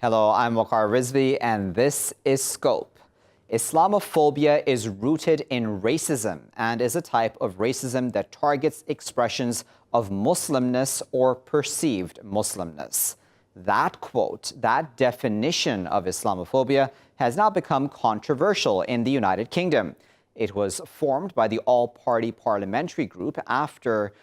Hello, I'm Waqar Rizvi, and this is Scope. Islamophobia is rooted in racism and is a type of racism that targets expressions of Muslimness or perceived Muslimness. That quote, that definition of Islamophobia has now become controversial in the United Kingdom. It was formed by the all-party parliamentary group after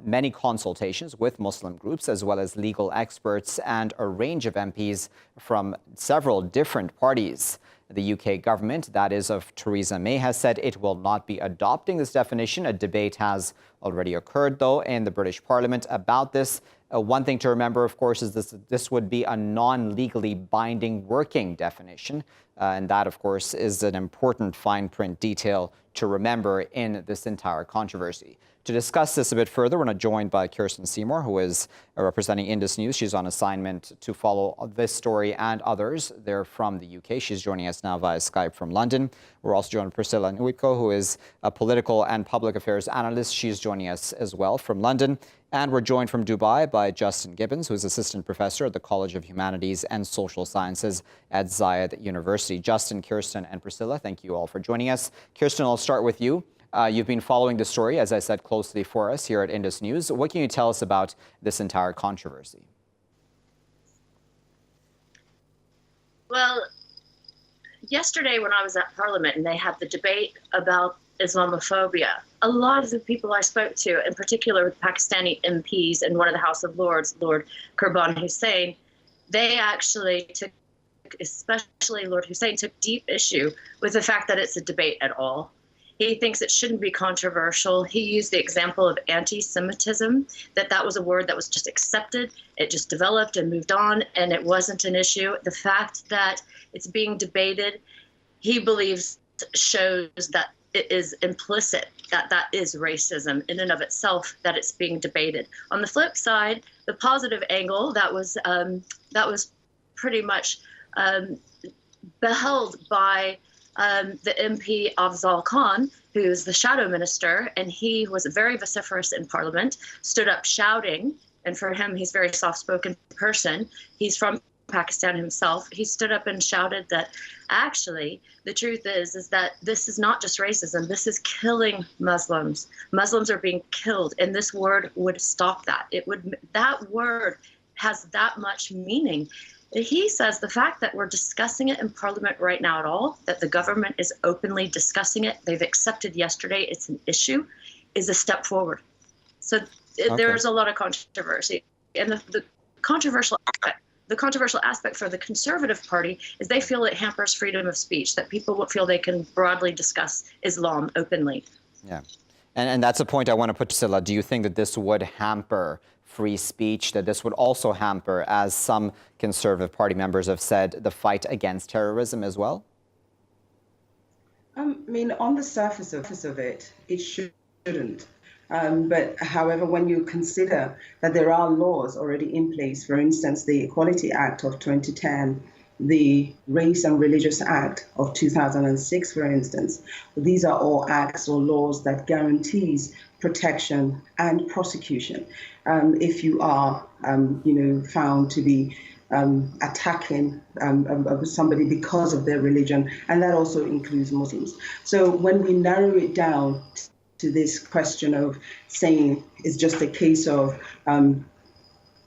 many consultations with Muslim groups as well as legal experts and a range of MPs from several different parties. The UK government, that is of Theresa May, has said it will not be adopting this definition. A debate has already occurred, though, in the British Parliament about this. One thing to remember, of course, is this would be a non-legally binding working definition. And that, of course, is an important fine print detail to remember in this entire controversy. To discuss this a bit further, we're now joined by Kirsten Seymour, who is representing Indus News. She's on assignment to follow this story and others. They're from the UK. She's joining us now via Skype from London. We're also joined by Priscilla Nwikpo, who is a political and public affairs analyst. She's joining us as well from London. And we're joined from Dubai by Justin Gibbons, who is assistant professor at the College of Humanities and Social Sciences at Zayed University. Justin, Kirsten, and Priscilla, thank you all for joining us. Kirsten, I'll start with you. You've been following the story, as I said, closely for us here at Indus News. What can you tell us about this entire controversy? Well, yesterday when I was at Parliament and they had the debate about Islamophobia, a lot of the people I spoke to, in particular with Pakistani MPs and one of the House of Lords, Lord Qurban Hussain, they actually took, especially Lord Hussain, took deep issue with the fact that it's a debate at all. He thinks it shouldn't be controversial. He used the example of anti-Semitism, that was a word that was just accepted. It just developed and moved on, and it wasn't an issue. The fact that it's being debated, he believes, shows that it is implicit, that is racism in and of itself, that it's being debated. On the flip side, the positive angle that was pretty much beheld by the MP Afzal Khan, who's the shadow minister, and he was very vociferous in Parliament, stood up shouting, and for him, he's a very soft-spoken person. He's from Pakistan himself. He stood up and shouted that actually the truth is that this is not just racism, this is killing Muslims. Muslims are being killed, and this word would stop that. That word has that much meaning. He says the fact that we're discussing it in Parliament right now at all, that the government is openly discussing it, they've accepted yesterday it's an issue, is a step forward. So there's a lot of controversy. And the controversial aspect for the Conservative Party is they feel it hampers freedom of speech, that people will feel they can broadly discuss Islam openly. Yeah. And that's a point I want to put to Priscilla. Do you think that this would hamper free speech, that this would also hamper, as some Conservative Party members have said, the fight against terrorism as well? I mean, on the surface of it, it shouldn't. But however, when you consider that there are laws already in place, for instance, the Equality Act of 2010, the Race and Religious Act of 2006, for instance, these are all acts or laws that guarantees protection and prosecution if you are, found to be attacking somebody because of their religion, and that also includes Muslims. So when we narrow it down to this question of saying it's just a case of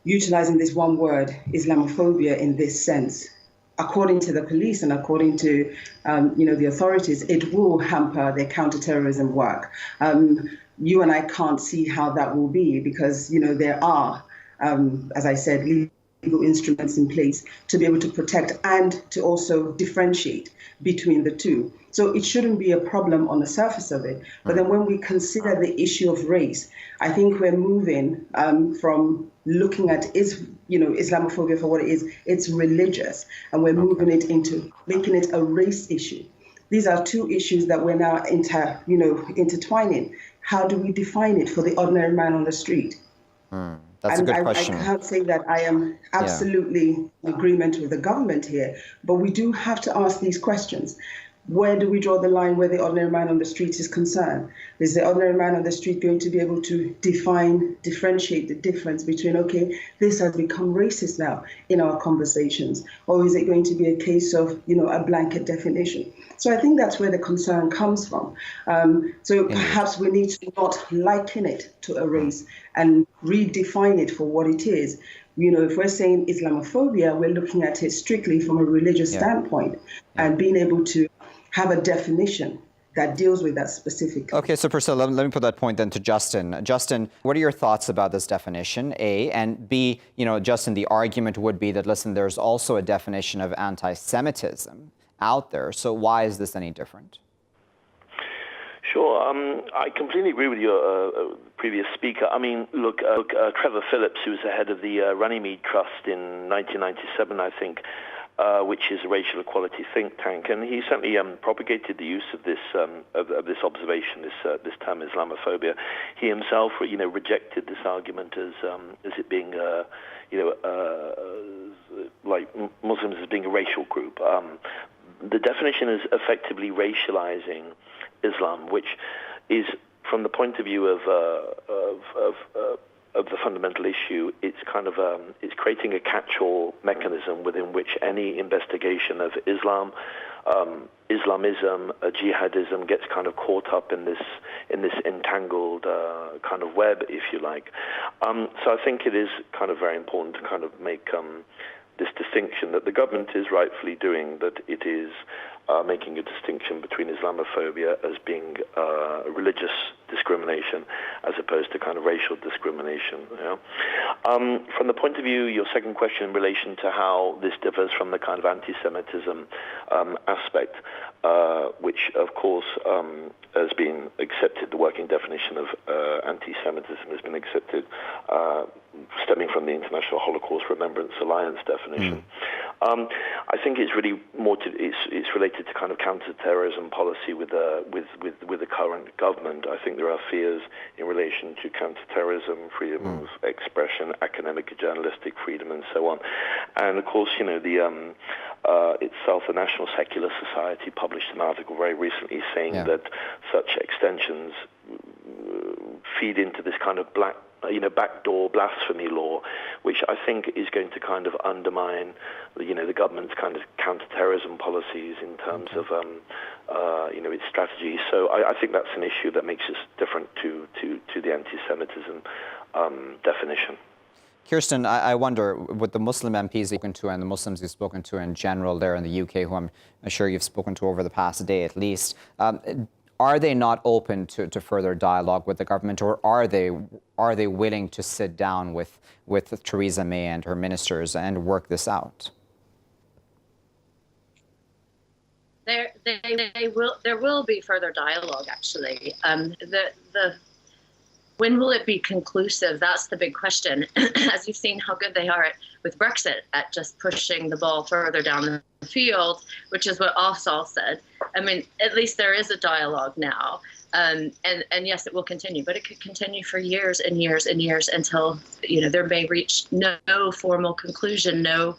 utilizing this one word, Islamophobia, in this sense, according to the police and according to the authorities, it will hamper their counterterrorism work. You and I can't see how that will be because there are, as I said, legal instruments in place to be able to protect and to also differentiate between the two. So it shouldn't be a problem on the surface of it. But then when we consider the issue of race, I think we're moving from looking at Islamophobia for what it is. It's religious, and we're moving it into making it a race issue. These are two issues that we're now intertwining. How do we define it for the ordinary man on the street? That's a good question. I can't say that I am absolutely in agreement with the government here, but we do have to ask these questions. where do we draw the line where the ordinary man on the street is concerned? Is the ordinary man on the street going to be able to differentiate the difference between, okay, this has become racist now in our conversations, or is it going to be a case of, a blanket definition? So I think that's where the concern comes from. So perhaps we need to not liken it to a race and redefine it for what it is. If we're saying Islamophobia, we're looking at it strictly from a religious standpoint and being able to have a definition that deals with that specific. Okay, so Priscilla, let me put that point then to Justin. Justin, what are your thoughts about this definition, A? And B, Justin, the argument would be that, listen, there's also a definition of anti-Semitism out there. So why is this any different? Sure. I completely agree with your previous speaker. I mean, look, Trevor Phillips, who was the head of the Runnymede Trust in 1997, I think, which is a racial equality think tank, and he certainly propagated the use of this observation, this term Islamophobia. He himself, rejected this argument as it being, like Muslims as being a racial group. The definition is effectively racializing Islam, which is, from the point of view of the fundamental issue, it's kind of it's creating a catch-all mechanism within which any investigation of Islam, Islamism, jihadism gets kind of caught up in this entangled kind of web, if you like. So I think it is kind of very important to kind of make this distinction that the government is rightfully doing, that it is making a distinction between Islamophobia as being religious discrimination as opposed to kind of racial discrimination. From the point of view, your second question in relation to how this differs from the kind of anti-Semitism aspect, which of course has been accepted, the working definition of anti-Semitism has been accepted, stemming from the International Holocaust Remembrance Alliance definition. I think it's really more it's related to kind of counter-terrorism policy with the current government. I think there are fears in relation to counter-terrorism, freedom of expression, academic, journalistic freedom, and so on. And of course, itself, the National Secular Society published an article very recently saying that such extensions feed into this kind of backdoor blasphemy law, which I think is going to kind of undermine, the government's kind of counter-terrorism policies in terms of, its strategy. So I think that's an issue that makes us different to the anti-Semitism definition. Kirsten, I wonder, with the Muslim MPs you've spoken to and the Muslims you've spoken to in general there in the UK, who I'm sure you've spoken to over the past day at least, are they not open to further dialogue with the government, or are they willing to sit down with Theresa May and her ministers and work this out? There will be further dialogue, actually. When will it be conclusive? That's the big question. As you've seen how good they are with Brexit at just pushing the ball further down the field, which is what Afzal said. I mean, at least there is a dialogue now. And yes, it will continue, but it could continue for years and years and years until, there may reach no formal conclusion, no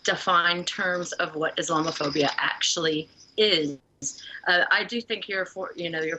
defined terms of what Islamophobia actually is. I do think your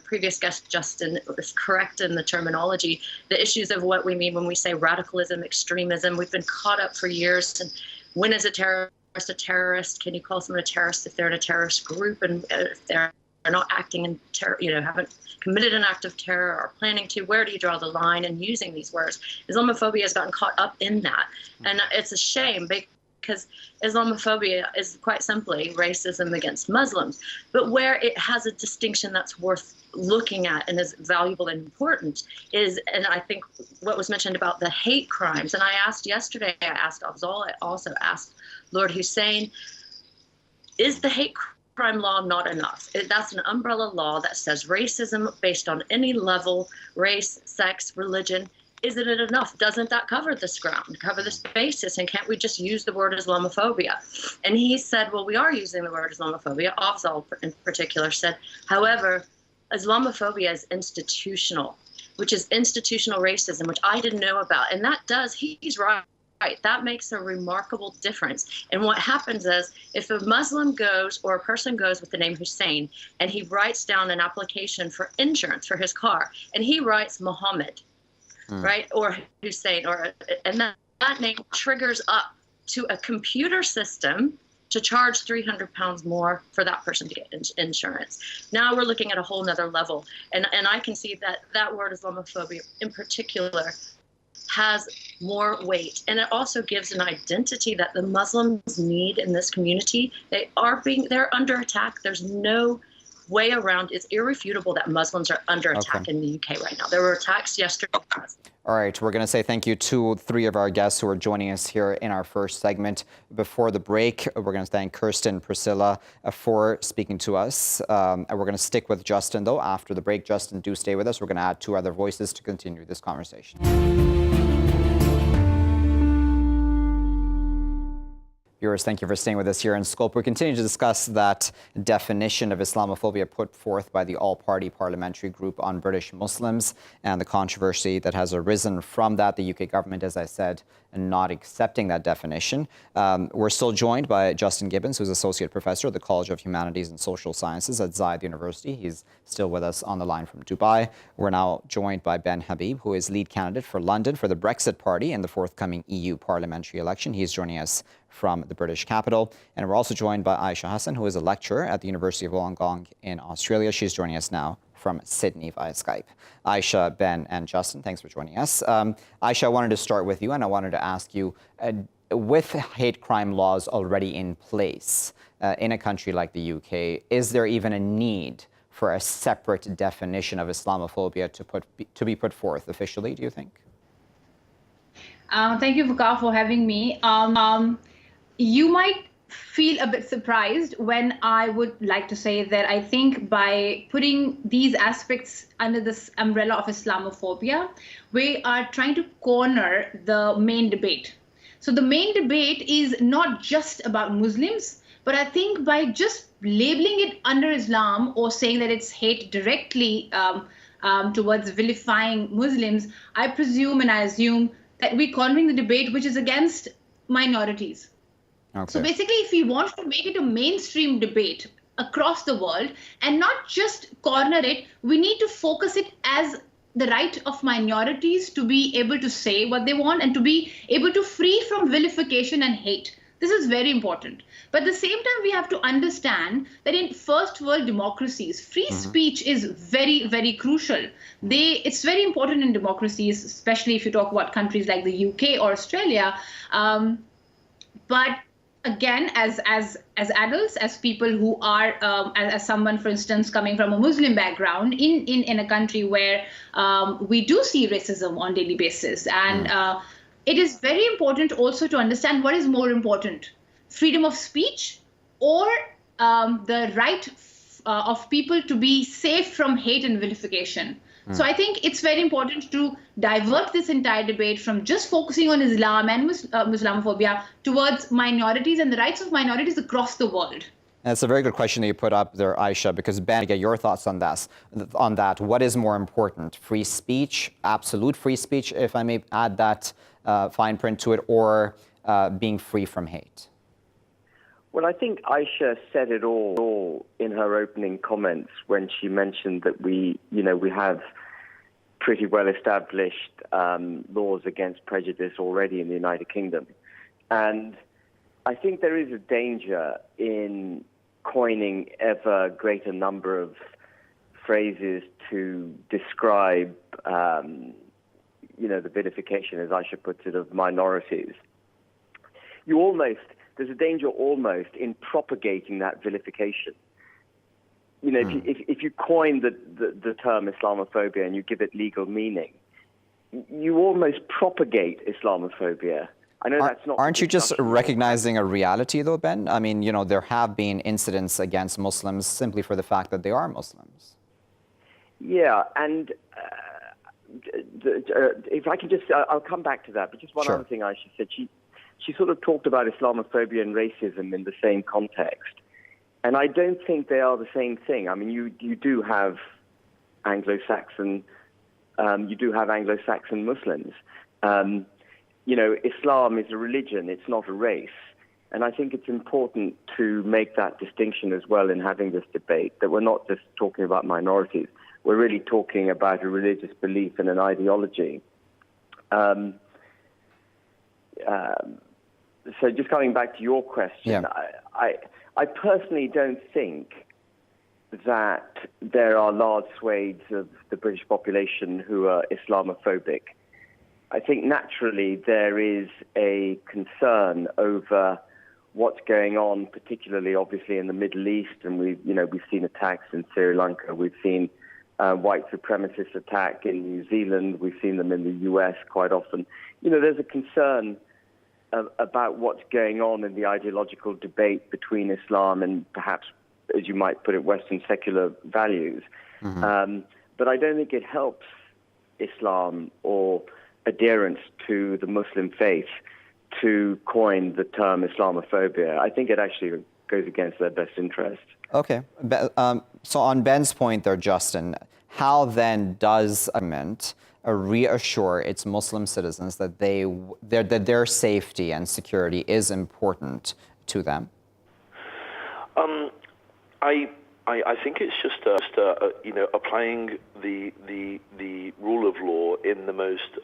previous guest, Justin, was correct in the terminology. The issues of what we mean when we say radicalism, extremism, we've been caught up for years. And when is a terrorist a terrorist? Can you call someone a terrorist if they're in a terrorist group and if they're not acting in terror, haven't committed an act of terror or planning to? Where do you draw the line in using these words? Islamophobia has gotten caught up in that, and it's a shame because Islamophobia is quite simply racism against Muslims. But where it has a distinction that's worth looking at and is valuable and important is, and I think what was mentioned about the hate crimes, and I asked yesterday, I asked Afzal, I also asked Lord Hussein, is the hate crime law not enough? That's an umbrella law that says racism based on any level, race, sex, religion. Isn't it enough? Doesn't that cover this ground, cover this basis? And can't we just use the word Islamophobia? And he said, well, we are using the word Islamophobia. Afzal in particular said, however, Islamophobia is institutional, which is institutional racism, which I didn't know about. And that does, he's right. That makes a remarkable difference. And what happens is if a Muslim goes or a person goes with the name Hussein and he writes down an application for insurance for his car and he writes Muhammad, right, or Hussein, and that name triggers up to a computer system to charge £300 more for that person to get insurance. Now we're looking at a whole nother level. And I can see that word Islamophobia in particular has more weight. And it also gives an identity that the Muslims need in this community. They're under attack. There's no way around. It's irrefutable that Muslims are under attack in the UK right now. There were attacks yesterday. All right, we're going to say thank you to three of our guests who are joining us here in our first segment. Before the break, we're going to thank Kirsten and Priscilla for speaking to us. And we're going to stick with Justin, though, after the break. Justin, do stay with us. We're going to add two other voices to continue this conversation. Viewers, thank you for staying with us here in Scope. We continue to discuss that definition of Islamophobia put forth by the all-party parliamentary group on British Muslims and the controversy that has arisen from that. The UK government, as I said, not accepting that definition. We're still joined by Justin Gibbons, who's Associate Professor at the College of Humanities and Social Sciences at Zayed University. He's still with us on the line from Dubai. We're now joined by Ben Habib, who is lead candidate for London for the Brexit Party in the forthcoming EU parliamentary election. He's joining us from the British capital. And we're also joined by Ayesha Hasan, who is a lecturer at the University of Wollongong in Australia. She's joining us now from Sydney via Skype. Ayesha, Ben, and Justin, thanks for joining us. Ayesha, I wanted to start with you, and I wanted to ask you, with hate crime laws already in place in a country like the UK, is there even a need for a separate definition of Islamophobia to be put forth officially, do you think? Thank you, Waqar, for having me. You might feel a bit surprised when I would like to say that I think by putting these aspects under this umbrella of Islamophobia, we are trying to corner the main debate. So the main debate is not just about Muslims, but I think by just labeling it under Islam or saying that it's hate directly towards vilifying Muslims, I presume and I assume that we're cornering the debate which is against minorities. Okay. So basically, if we want to make it a mainstream debate across the world and not just corner it, we need to focus it as the right of minorities to be able to say what they want and to be able to free from vilification and hate. This is very important. But at the same time, we have to understand that in first world democracies, free speech is very, very crucial. It's very important in democracies, especially if you talk about countries like the UK or Australia. But again, as adults, as people who are, as someone, for instance, coming from a Muslim background in a country where we do see racism on a daily basis. And it is very important also to understand what is more important, freedom of speech or the right of people to be safe from hate and vilification. So I think it's very important to divert this entire debate from just focusing on Islam and Islamophobia towards minorities and the rights of minorities across the world. That's a very good question that you put up there, Ayesha, because Ben, I get your thoughts on that. What is more important, free speech, absolute free speech, if I may add that fine print to it, or being free from hate? Well, I think Ayesha said it all in her opening comments when she mentioned that we have pretty well established laws against prejudice already in the United Kingdom. And I think there is a danger in coining ever greater number of phrases to describe, the vilification, as Ayesha puts it, of minorities. There's a danger almost in propagating that vilification. If you coin the term Islamophobia and you give it legal meaning, you almost propagate Islamophobia. I know that's not. Aren't you just recognizing a reality, though, Ben? I mean, there have been incidents against Muslims simply for the fact that they are Muslims. Yeah, and if I can just, I'll come back to that. But just one other thing Ayesha said. She sort of talked about Islamophobia and racism in the same context. And I don't think they are the same thing. I mean, you do have Anglo-Saxon Muslims. Islam is a religion, it's not a race. And I think it's important to make that distinction as well in having this debate, that we're not just talking about minorities. We're really talking about a religious belief and an ideology. So just coming back to your question, I personally don't think that there are large swathes of the British population who are Islamophobic. I think naturally there is a concern over what's going on, particularly obviously in the Middle East, and we've seen attacks in Sri Lanka, we've seen white supremacist attack in New Zealand, we've seen them in the US quite often. There's a concern about what's going on in the ideological debate between Islam and perhaps, as you might put it, Western secular values. Mm-hmm. But I don't think it helps Islam or adherence to the Muslim faith to coin the term Islamophobia. I think it actually goes against their best interest. Okay. So on Ben's point there, Justin, how then does a government reassure its Muslim citizens that that their safety and security is important to them? I think it's just applying the rule of law in the most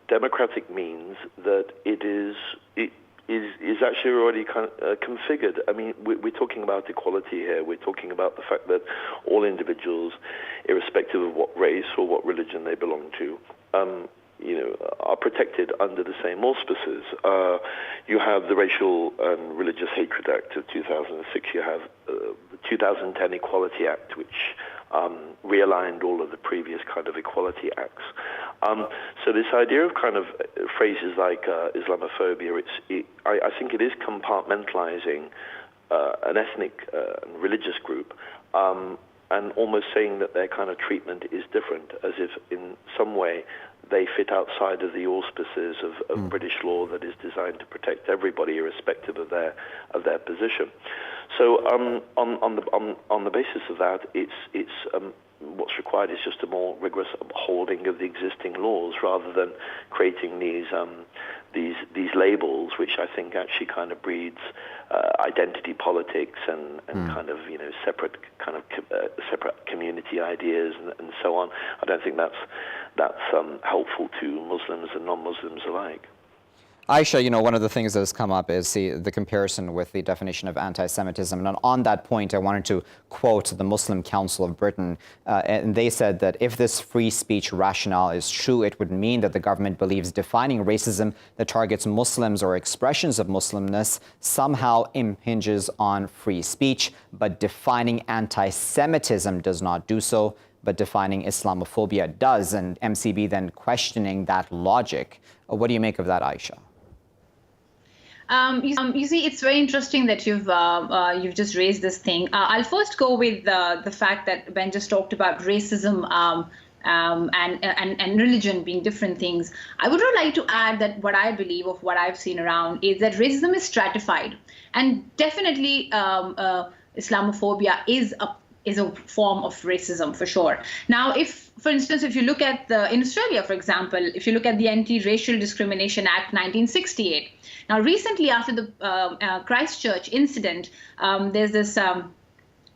democratic means that it is actually already configured. I mean, we're talking about equality here. We're talking about the fact that all individuals, irrespective of what race or what religion they belong to, are protected under the same auspices. You have the Racial and Religious Hatred Act of 2006. You have the 2010 Equality Act, which realigned all of the previous kind of equality acts. So this idea of kind of phrases like Islamophobia, I think it is compartmentalizing an ethnic and religious group, and almost saying that their kind of treatment is different, as if in some way they fit outside of the auspices of British law that is designed to protect everybody, irrespective of their position. So on the basis of that, it's what's required is just a more rigorous upholding of the existing laws, rather than creating these labels, which I think actually kind of breeds identity politics and kind of separate community ideas and so on. I don't think that's helpful to Muslims and non-Muslims alike. Ayesha, one of the things that has come up is the comparison with the definition of anti-Semitism. And on that point, I wanted to quote the Muslim Council of Britain. And they said that if this free speech rationale is true, it would mean that the government believes defining racism that targets Muslims or expressions of Muslimness somehow impinges on free speech. But defining anti-Semitism does not do so, but defining Islamophobia does. And MCB then questioning that logic. What do you make of that, Ayesha? You see, it's very interesting that you've just raised this thing. I'll first go with the fact that Ben just talked about racism and religion being different things. I would like to add that what I believe of what I've seen around is that racism is stratified, and definitely Islamophobia is a form of racism for sure. Now, for instance, if you look at in Australia, for example, if you look at the Anti-Racial Discrimination Act 1968. Now, recently after the Christchurch incident, there's this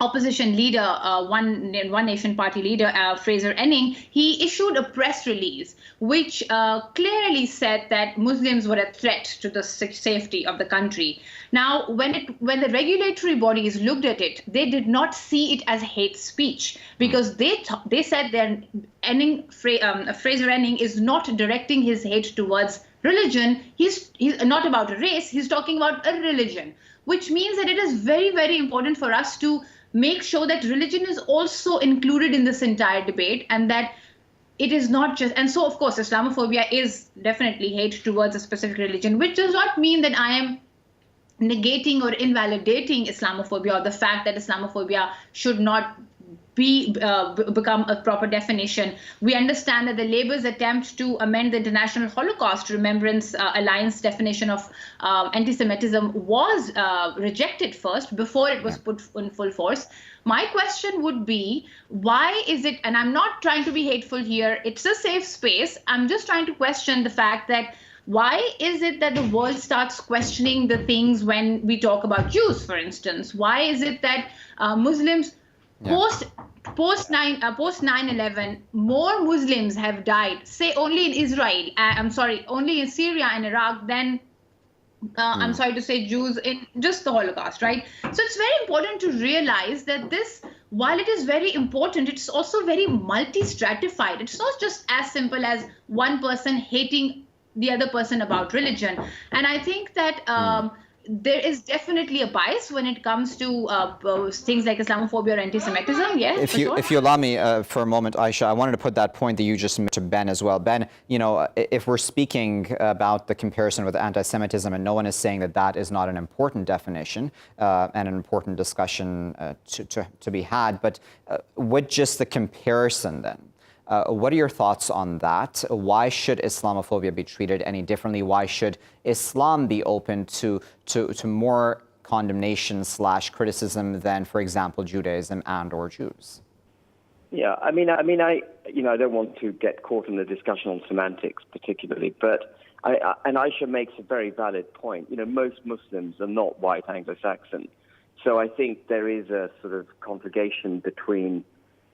opposition leader, One Nation Party leader, Fraser Anning. He issued a press release which clearly said that Muslims were a threat to the safety of the country. Now, when the regulatory bodies looked at it, they did not see it as hate speech, because they said that Fraser Anning is not directing his hate towards religion. He's not about a race. He's talking about a religion, which means that it is very, very important for us to make sure that religion is also included in this entire debate, and that it is not just, and so of course Islamophobia is definitely hate towards a specific religion, which does not mean that I am negating or invalidating Islamophobia, or the fact that Islamophobia should not become a proper definition. We understand that the Labour's attempt to amend the International Holocaust Remembrance Alliance definition of anti-Semitism was rejected first before it was put in full force. My question would be, why is it, and I'm not trying to be hateful here, it's a safe space. I'm just trying to question the fact that why is it that the world starts questioning the things when we talk about Jews, for instance? Why is it that Muslims post 9/11, more Muslims have died, say only in Israel, only in Syria and Iraq than I'm sorry to say Jews in just the Holocaust, right? So it's very important to realize that this, while it is very important, it's also very multi-stratified. It's not just as simple as one person hating the other person about religion. And I think that there is definitely a bias when it comes to things like Islamophobia or anti-Semitism. Yeah, if you allow me for a moment, Ayesha, I wanted to put that point that you just made to Ben as well. Ben, you know, if we're speaking about the comparison with anti-Semitism, and no one is saying that that is not an important definition and an important discussion to be had, but with just the comparison then, what are your thoughts on that? Why should Islamophobia be treated any differently? Why should Islam be open to more condemnation / criticism than, for example, Judaism and/or Jews? Yeah, I mean, I don't want to get caught in the discussion on semantics particularly, but and Ayesha makes a very valid point. You know, most Muslims are not white Anglo-Saxon, so I think there is a sort of conflagration between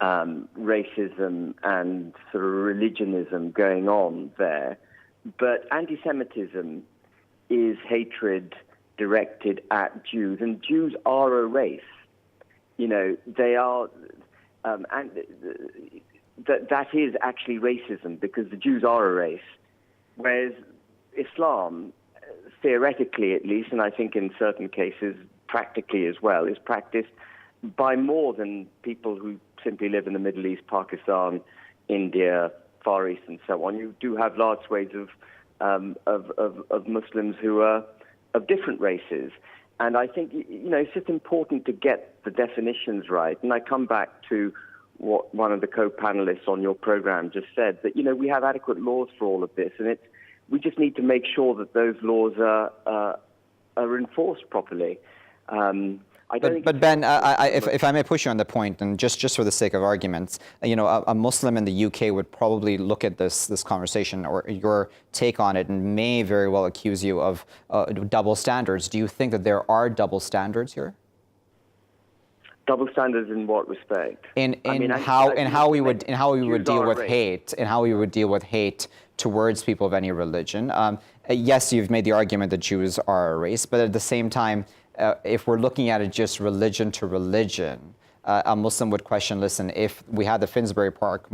racism and sort of religionism going on there. But anti-Semitism is hatred directed at Jews, and Jews are a race. You know, they are, and that is actually racism, because the Jews are a race, whereas Islam, theoretically at least, and I think in certain cases practically as well, is practiced by more than people who simply live in the Middle East, Pakistan, India, Far East, and so on. You do have large swathes of Muslims who are of different races. And I think, you know, it's just important to get the definitions right. And I come back to what one of the co-panelists on your program just said, that, you know, we have adequate laws for all of this, and we just need to make sure that those laws are enforced properly. But Ben, if I may push you on the point, and just for the sake of arguments, you know, a Muslim in the UK would probably look at this conversation or your take on it and may very well accuse you of double standards. Do you think that there are double standards here? Double standards in what respect? In how we would deal with hate towards people of any religion. Yes, you've made the argument that Jews are a race, but at the same time, if we're looking at it just religion to religion, a Muslim would question, listen, if we had the Finsbury Park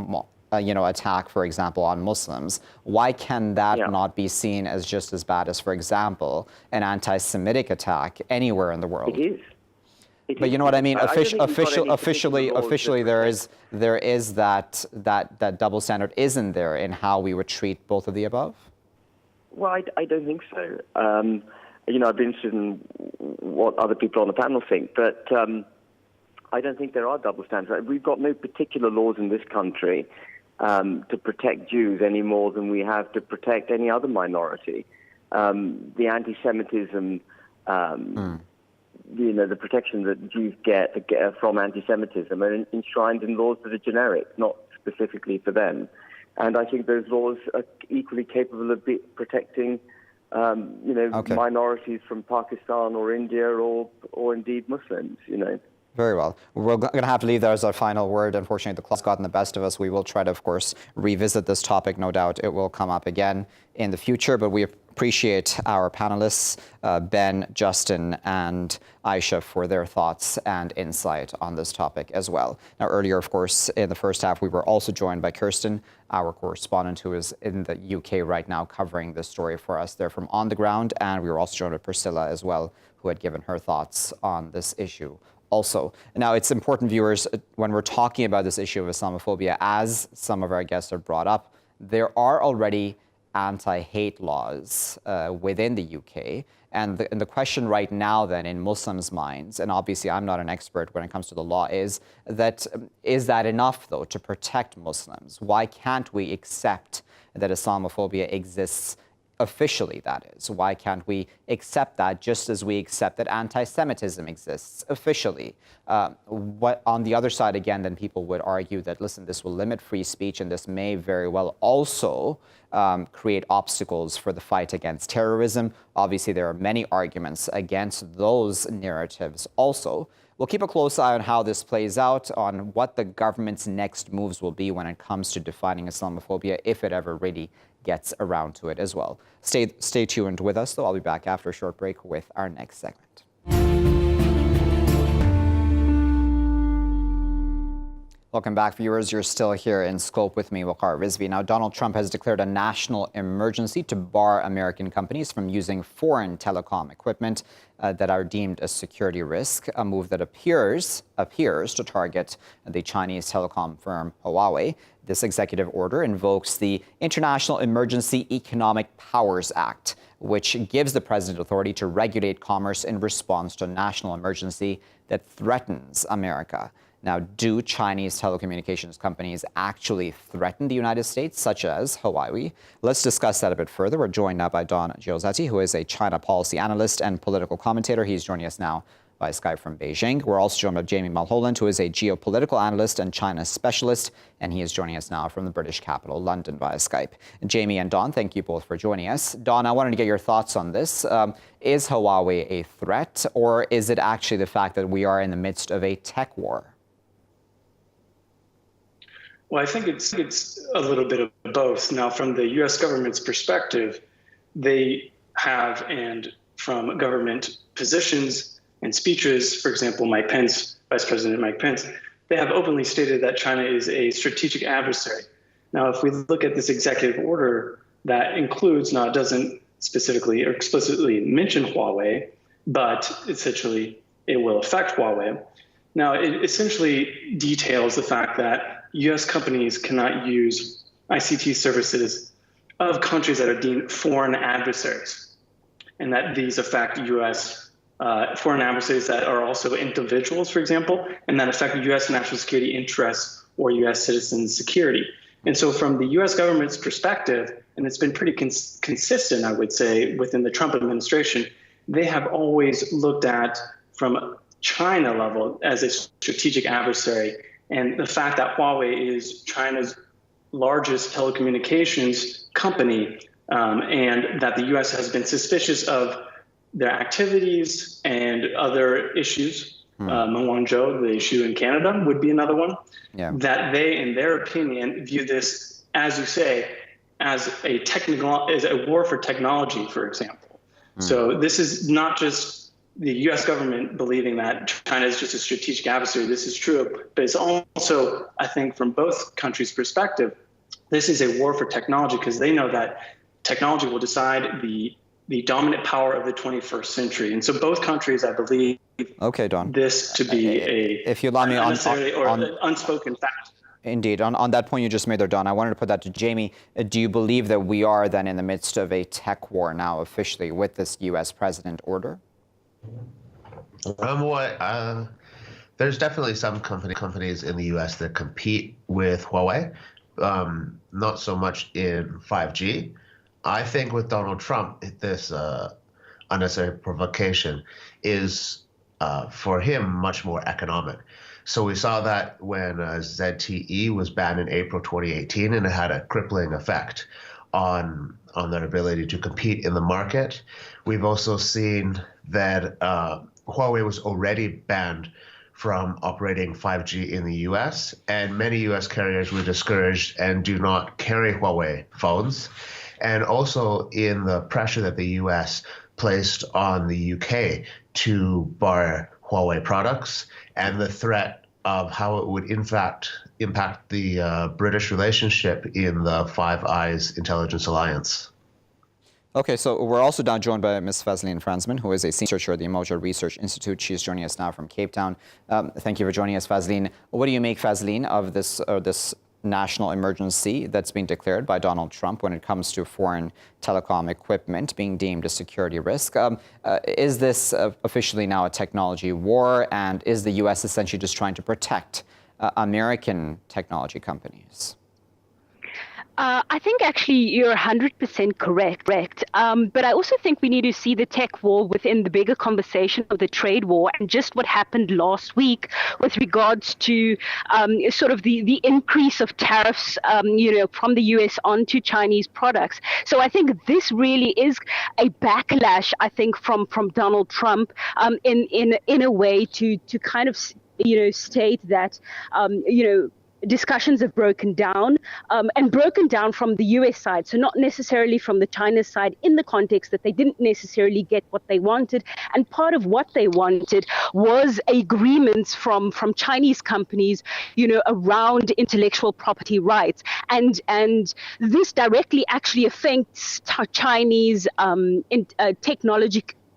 attack, for example, on Muslims, why can that not be seen as just as bad as, for example, an anti-Semitic attack anywhere in the world? It is. But you know what I mean? Officially, there is that double standard isn't there in how we would treat both of the above? Well, I don't think so. You know, I'd be interested in what other people on the panel think, but I don't think there are double standards. We've got no particular laws in this country to protect Jews any more than we have to protect any other minority. The anti-Semitism, you know, the protection that Jews get from anti-Semitism are enshrined in laws that are generic, not specifically for them. And I think those laws are equally capable of protecting minorities from Pakistan or India or indeed Muslims, you know. Very well. We're going to have to leave that as our final word. Unfortunately, the clock's gotten the best of us. We will try to, of course, revisit this topic. No doubt it will come up again in the future, but we appreciate our panelists, Ben, Justin, and Ayesha, for their thoughts and insight on this topic as well. Now, earlier, of course, in the first half, we were also joined by Kirsten, our correspondent who is in the UK right now covering this story for us. They're from on the ground, and we were also joined by Priscilla as well, who had given her thoughts on this issue also. Now, it's important, viewers, when we're talking about this issue of Islamophobia, as some of our guests have brought up, there are already anti-hate laws within the UK. And the question right now then in Muslims' minds, and obviously I'm not an expert when it comes to the law, is that enough though to protect Muslims? Why can't we accept that Islamophobia exists officially, that is? Why can't we accept that just as we accept that anti-Semitism exists officially? On the other side, again, then people would argue that, listen, this will limit free speech and this may very well also create obstacles for the fight against terrorism. Obviously, there are many arguments against those narratives also. We'll keep a close eye on how this plays out, on what the government's next moves will be when it comes to defining Islamophobia, if it ever really gets around to it as well. Stay tuned with us, though. I'll be back after a short break with our next segment. Welcome back, viewers. You're still here in Scope with me, Waqar Rizvi. Now, Donald Trump has declared a national emergency to bar American companies from using foreign telecom equipment that are deemed a security risk, a move that appears to target the Chinese telecom firm Huawei. This executive order invokes the International Emergency Economic Powers Act, which gives the president authority to regulate commerce in response to a national emergency that threatens America. Now, do Chinese telecommunications companies actually threaten the United States, such as Huawei? Let's discuss that a bit further. We're joined now by Don Giolzetti, who is a China policy analyst and political commentator. He's joining us now by Skype from Beijing. We're also joined by Jamie Mulholland, who is a geopolitical analyst and China specialist, and he is joining us now from the British capital, London, via Skype. Jamie and Don, thank you both for joining us. Don, I wanted to get your thoughts on this. Is Huawei a threat, or is it actually the fact that we are in the midst of a tech war? Well, I think it's a little bit of both. Now, from the U.S. government's perspective, they have, and from government positions and speeches, for example, Vice President Mike Pence, they have openly stated that China is a strategic adversary. Now, if we look at this executive order, that includes, now it doesn't specifically or explicitly mention Huawei, but essentially it will affect Huawei. Now, it essentially details the fact that U.S. companies cannot use ICT services of countries that are deemed foreign adversaries, and that these affect U.S. Foreign adversaries that are also individuals, for example, and that affect U.S. national security interests or U.S. citizens' security. And so from the U.S. government's perspective, and it's been pretty consistent, I would say, within the Trump administration, they have always looked at, from China level, as a strategic adversary. And the fact that Huawei is China's largest telecommunications company, and that the U.S. has been suspicious of their activities and other issues, Guangzhou, the issue in Canada, would be another one, that they, in their opinion, view this, as you say, as a war for technology, for example. So this is not just the U.S. government believing that China is just a strategic adversary. This is true, but it's also, I think, from both countries' perspective, this is a war for technology, because they know that technology will decide the dominant power of the 21st century. And so both countries, I believe, Don, this to be if you allow me an unspoken fact. Indeed. On that point you just made there, Don, I wanted to put that to Jamie. Do you believe that we are then in the midst of a tech war now officially with this U.S. president order? There's definitely some companies in the U.S. that compete with Huawei, not so much in 5G. I think with Donald Trump, this unnecessary provocation is, for him, much more economic. So we saw that when ZTE was banned in April 2018, and it had a crippling effect on their ability to compete in the market. We've also seen that Huawei was already banned from operating 5G in the U.S., and many U.S. carriers were discouraged and do not carry Huawei phones. And also in the pressure that the U.S. placed on the U.K. to bar Huawei products, and the threat of how it would in fact impact the British relationship in the Five Eyes intelligence alliance. Okay, so we're also now joined by Ms. Fazlin Franzman, who is a senior researcher at the Emoja Research Institute. She's joining us now from Cape Town. Thank you for joining us, Fazlin. What do you make, Fazlin, of this national emergency that's been declared by Donald Trump when it comes to foreign telecom equipment being deemed a security risk. Is this officially now a technology war, and is the U.S. essentially just trying to protect American technology companies? I think actually you're 100% correct. But I also think we need to see the tech war within the bigger conversation of the trade war and just what happened last week with regards to sort of the increase of tariffs, from the US onto Chinese products. So I think this really is a backlash, I think, from Donald Trump in a way to kind of, state that, discussions have broken down and broken down from the US side. So not necessarily from the China side, in the context that they didn't necessarily get what they wanted. And part of what they wanted was agreements from Chinese companies, around intellectual property rights. And this directly actually affects Chinese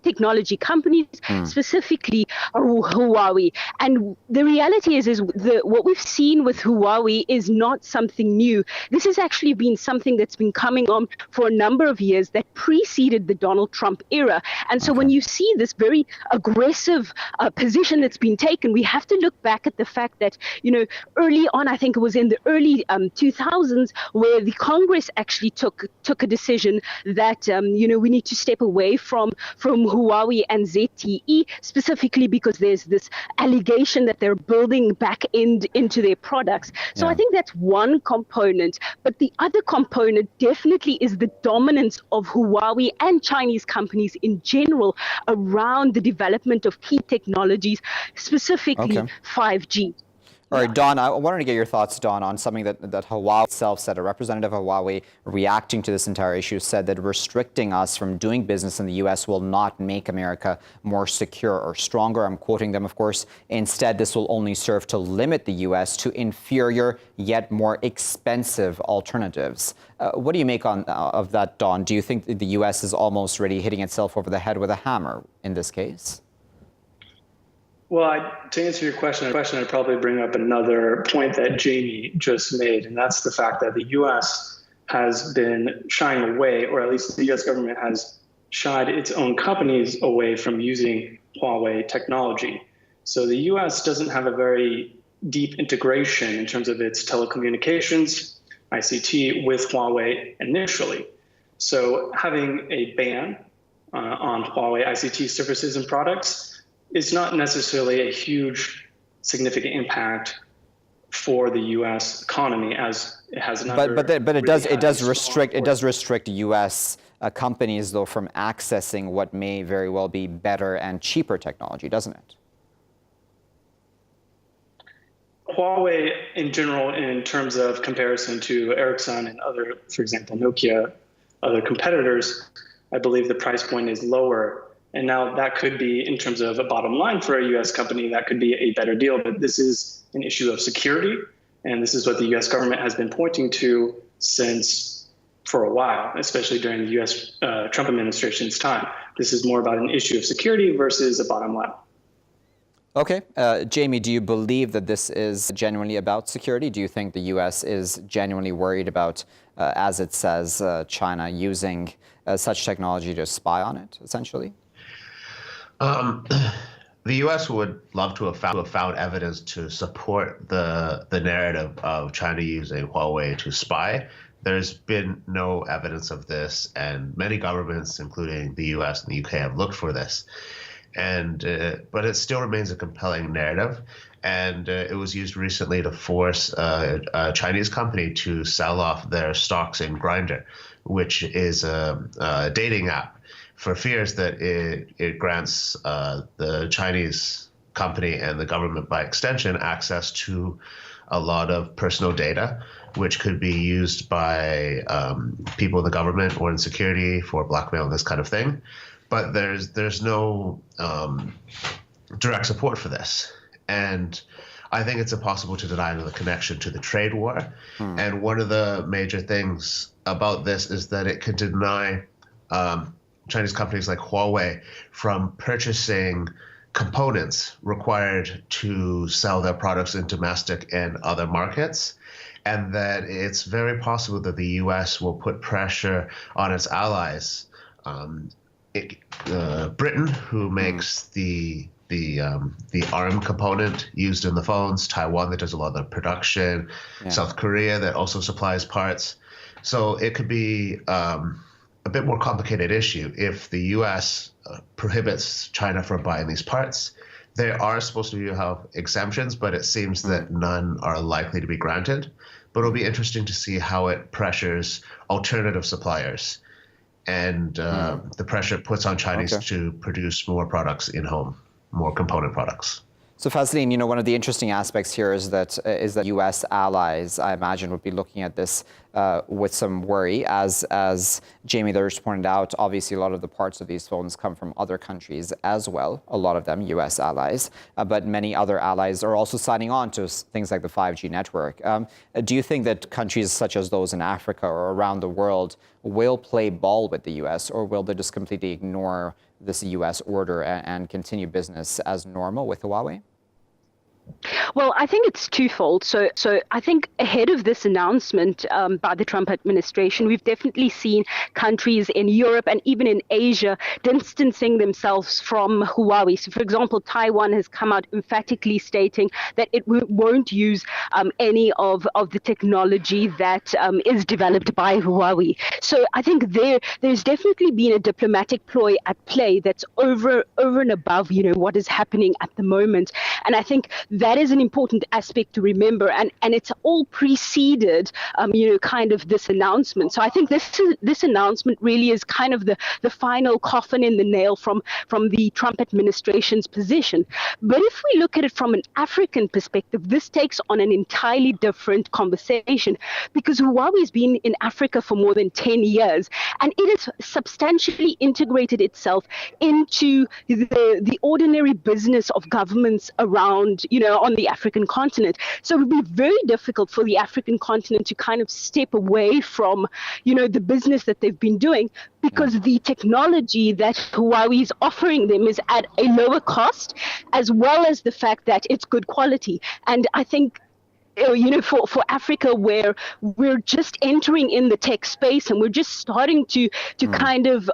technology companies, specifically Huawei. And the reality is what we've seen with Huawei is not something new. This has actually been something that's been coming on for a number of years that preceded the Donald Trump era. And so when you see this very aggressive position that's been taken, we have to look back at the fact that, early on, I think it was in the early 2000s, where the Congress actually took a decision that, we need to step away from Huawei and ZTE, specifically because there's this allegation that they're building back end into their products. So I think that's one component. But the other component definitely is the dominance of Huawei and Chinese companies in general around the development of key technologies, specifically 5G. All right, Don, I wanted to get your thoughts, Don, on something that Huawei itself said. A representative of Huawei, reacting to this entire issue, said that restricting us from doing business in the U.S. will not make America more secure or stronger. I'm quoting them, of course. Instead, this will only serve to limit the U.S. to inferior yet more expensive alternatives. What do you make of that, Don? Do you think the U.S. is almost really hitting itself over the head with a hammer in this case? Well, to answer your question, I'd probably bring up another point that Jamie just made, and that's the fact that the U.S. has been shying away, or at least the U.S. government has shied its own companies away from using Huawei technology. So the U.S. doesn't have a very deep integration in terms of its telecommunications, ICT, with Huawei initially. So having a ban on Huawei ICT services and products is not necessarily a huge, significant impact for the U.S. economy, as it has another. But it does restrict U.S. Companies, though, from accessing what may very well be better and cheaper technology, doesn't it? Huawei, in general, in terms of comparison to Ericsson and other, for example, Nokia, other competitors, I believe the price point is lower. And now that could be, in terms of a bottom line for a U.S. company, that could be a better deal. But this is an issue of security. And this is what the U.S. government has been pointing to for a while, especially during the U.S. Trump administration's time. This is more about an issue of security versus a bottom line. Okay. Jamie, do you believe that this is genuinely about security? Do you think the U.S. is genuinely worried about, as it says, China using such technology to spy on it, essentially? The U.S. would love to have found evidence to support the narrative of China using Huawei to spy. There's been no evidence of this, and many governments, including the U.S. and the U.K., have looked for this. But it still remains a compelling narrative, and it was used recently to force a Chinese company to sell off their stocks in Grindr, which is a dating app, for fears that it grants the Chinese company and the government, by extension, access to a lot of personal data, which could be used by people in the government or in security for blackmail and this kind of thing. But there's no direct support for this. And I think it's impossible to deny the connection to the trade war. And one of the major things about this is that it could deny Chinese companies like Huawei from purchasing components required to sell their products in domestic and other markets. and that it's very possible that the U.S. will put pressure on its allies. Britain, who makes the ARM component used in the phones, Taiwan that does a lot of the production, South Korea that also supplies parts. So it could be a bit more complicated issue if the U.S. Prohibits China from buying these parts. They are supposed to have exemptions, but it seems that none are likely to be granted. But it'll be interesting to see how it pressures alternative suppliers and the pressure it puts on Chinese to produce more products in-home, more component products. So Fazlin, one of the interesting aspects here is that U.S. allies, I imagine, would be looking at this with some worry. As Jamie there just pointed out, obviously a lot of the parts of these phones come from other countries as well, a lot of them U.S. allies, but many other allies are also signing on to things like the 5G network. Do you think that countries such as those in Africa or around the world will play ball with the U.S., or will they just completely ignore this U.S. order and continue business as normal with Huawei? Well, I think it's twofold. So I think ahead of this announcement by the Trump administration, we've definitely seen countries in Europe and even in Asia distancing themselves from Huawei. So, for example, Taiwan has come out emphatically stating that it won't use any of the technology that is developed by Huawei. So I think there's definitely been a diplomatic ploy at play that's over and above, what is happening at the moment. And I think that is an important aspect to remember, and it's all preceded, kind of this announcement. So I think this announcement really is kind of the final coffin in the nail from the Trump administration's position. But if we look at it from an African perspective, this takes on an entirely different conversation, because Huawei's been in Africa for more than 10 years, and it has substantially integrated itself into the ordinary business of governments around, on the African continent. So it would be very difficult for the African continent to kind of step away from, the business that they've been doing, because the technology that Huawei is offering them is at a lower cost, as well as the fact that it's good quality. And I think for Africa, where we're just entering in the tech space and we're just starting to kind of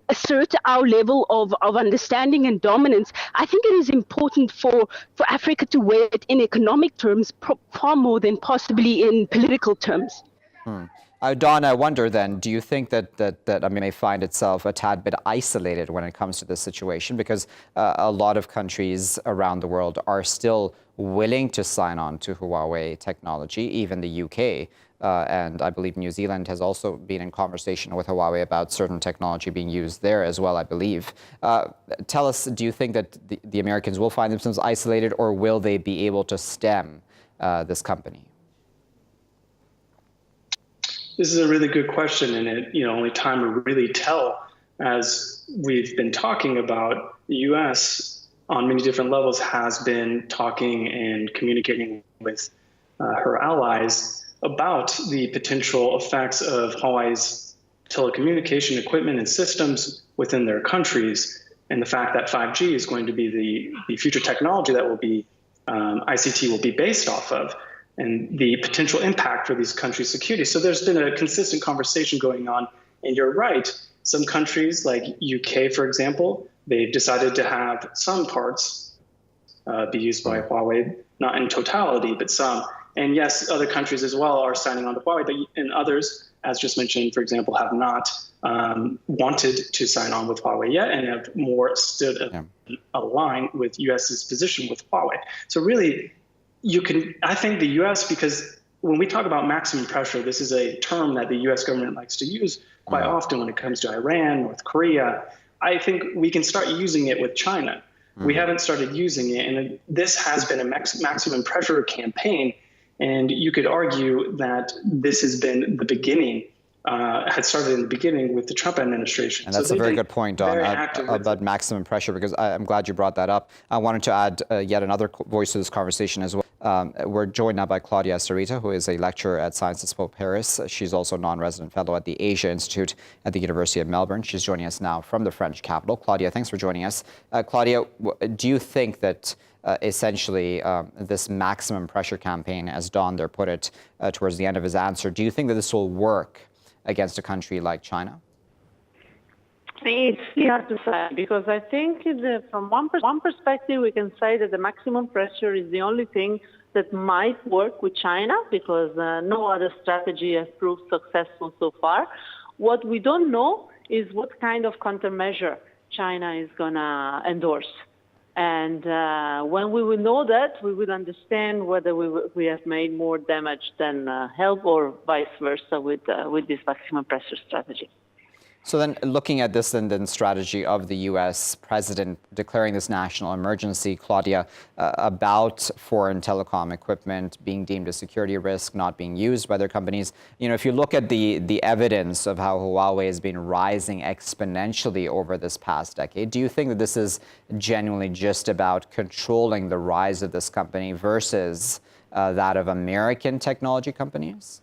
assert our level of understanding and dominance, I think it is important for Africa to weigh it in economic terms far more than possibly in political terms. Don, I wonder then, do you think that may find itself a tad bit isolated when it comes to this situation? Because a lot of countries around the world are still willing to sign on to Huawei technology, even the UK. And I believe New Zealand has also been in conversation with Huawei about certain technology being used there as well, I believe. Tell us, do you think that the Americans will find themselves isolated, or will they be able to stem this company? This is a really good question, and only time will really tell. As we've been talking about, the U.S. on many different levels has been talking and communicating with her allies about the potential effects of Huawei's telecommunication equipment and systems within their countries, and the fact that 5G is going to be the future technology that will be ICT will be based off of, and the potential impact for these countries' security. So there's been a consistent conversation going on, and you're right. Some countries like UK, for example, they've decided to have some parts be used by Huawei, not in totality, but some. And yes, other countries as well are signing on to Huawei, and others, as just mentioned, for example, have not wanted to sign on with Huawei yet, and have more stood aligned with US's position with Huawei. So really, I think the US, because when we talk about maximum pressure, this is a term that the US government likes to use quite often when it comes to Iran, North Korea. I think we can start using it with China. We haven't started using it, and this has been a maximum pressure campaign. And you could argue that this has been the beginning, had started in the beginning with the Trump administration. And that's a very good point, Don, about maximum pressure, because I'm glad you brought that up. I wanted to add yet another voice to this conversation as well. We're joined now by Claudia Astarita, who is a lecturer at Sciences Po Paris. She's also a non-resident fellow at the Asia Institute at the University of Melbourne. She's joining us now from the French capital. Claudia, thanks for joining us. Claudia, do you think that essentially this maximum pressure campaign, as Don there put it towards the end of his answer. Do you think that this will work against a country like China? It's hard to say, because I think from one perspective, we can say that the maximum pressure is the only thing that might work with China, because no other strategy has proved successful so far. What we don't know is what kind of countermeasure China is going to endorse. And when we will know that, we will understand whether we have made more damage than help, or vice versa with this maximum pressure strategy. So then, looking at this then strategy of the U.S. president declaring this national emergency, Claudia, about foreign telecom equipment being deemed a security risk, not being used by their companies. You know, if you look at the evidence of how Huawei has been rising exponentially over this past decade, do you think that this is genuinely just about controlling the rise of this company versus that of American technology companies?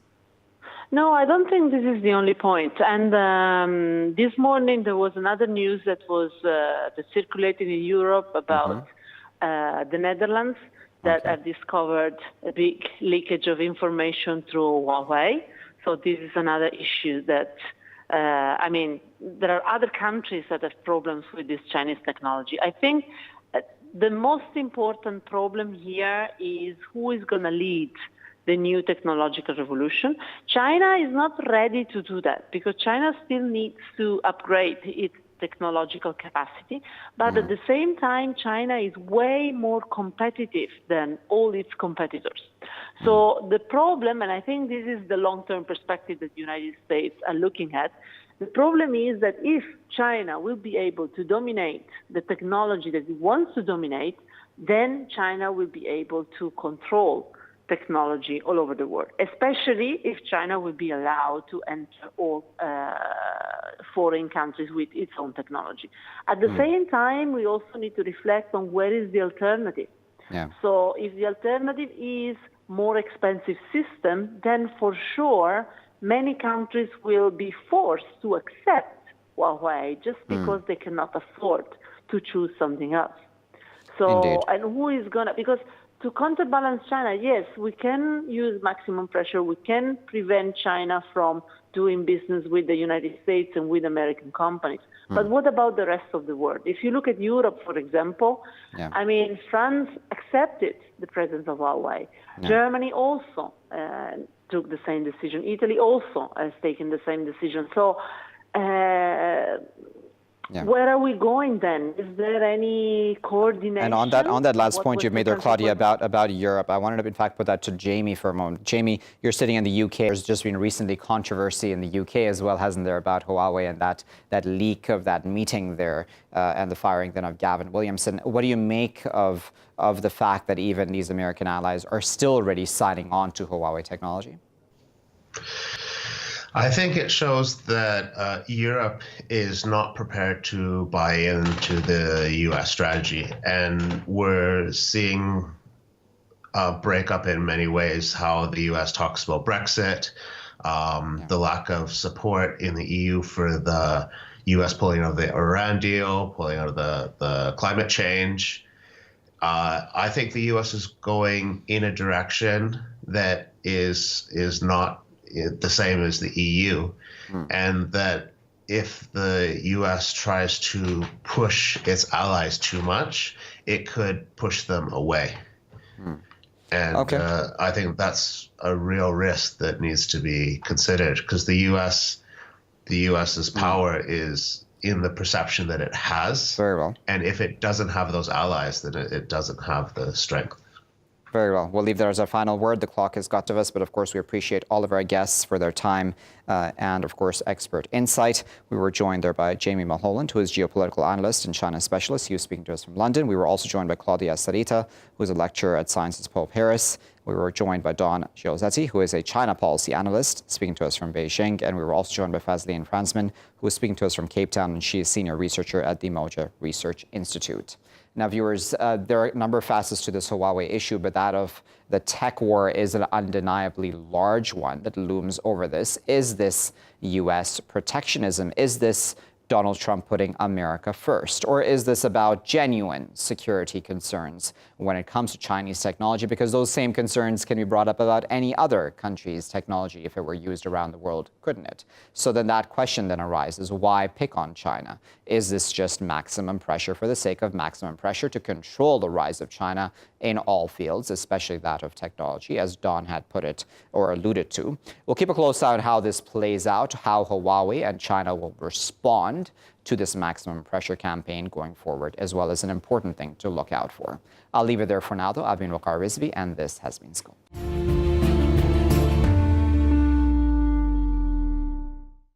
No, I don't think this is the only point. And this morning there was another news that was circulating in Europe about the Netherlands that have discovered a big leakage of information through Huawei. So this is another issue that, I mean, there are other countries that have problems with this Chinese technology. I think the most important problem here is who is going to lead the new technological revolution. China is not ready to do that, because China still needs to upgrade its technological capacity. But at the same time, China is way more competitive than all its competitors. So the problem, and I think this is the long-term perspective that the United States are looking at, the problem is that if China will be able to dominate the technology that it wants to dominate, then China will be able to control technology all over the world, especially if China will be allowed to enter all foreign countries with its own technology. At the same time, we also need to reflect on where is the alternative. Yeah. So if the alternative is more expensive system, then for sure many countries will be forced to accept Huawei just because they cannot afford to choose something else. So, Indeed. and who is going to, because to counterbalance China, yes, we can use maximum pressure. We can prevent China from doing business with the United States and with American companies. But what about the rest of the world? If you look at Europe, for example, I mean, France accepted the presence of Huawei. Germany also took the same decision. Italy also has taken the same decision. So where are we going then? Is there any coordination? And on that last point you've made there, Claudia, about Europe, I wanted to in fact put that to Jamie for a moment. Jamie, you're sitting in the UK. There's just been recently controversy in the UK as well, hasn't there, about Huawei and that leak of that meeting there and the firing then of Gavin Williamson. What do you make of the fact that even these American allies are still already signing on to Huawei technology? I think it shows that Europe is not prepared to buy into the U.S. strategy. And we're seeing a breakup in many ways, how the U.S. talks about Brexit, the lack of support in the EU for the U.S. pulling out of the Iran deal, pulling out of the climate change. I think the U.S. is going in a direction that is not the same as the EU, and that if the U.S. tries to push its allies too much, it could push them away. And I think that's a real risk that needs to be considered, because the U.S.'s power is in the perception that it has. Very well. And if it doesn't have those allies, then it doesn't have the strength. Very well. We'll leave that as our final word. The clock has got to us, but of course we appreciate all of our guests for their time and of course expert insight. We were joined there by Jamie Mulholland, who is geopolitical analyst and China specialist. He was speaking to us from London. We were also joined by Claudia Astarita, who is a lecturer at Sciences Po Paris. We were joined by Don Giolzetti, who is a China policy analyst, speaking to us from Beijing. And we were also joined by Fazlin Franzman, who is speaking to us from Cape Town, and she is senior researcher at the Moja Research Institute. Now, viewers, there are a number of facets to this Huawei issue, but that of the tech war is an undeniably large one that looms over this. Is this U.S. protectionism? Is this Donald Trump putting America first? Or is this about genuine security concerns when it comes to Chinese technology? Because those same concerns can be brought up about any other country's technology if it were used around the world, couldn't it? So then that question then arises, why pick on China? Is this just maximum pressure for the sake of maximum pressure to control the rise of China in all fields, especially that of technology, as Don had put it or alluded to? We'll keep a close eye on how this plays out, how Huawei and China will respond to this maximum pressure campaign going forward, as well as an important thing to look out for. I'll leave it there for now, though. I've been Waqar Rizvi, and this has been Scope.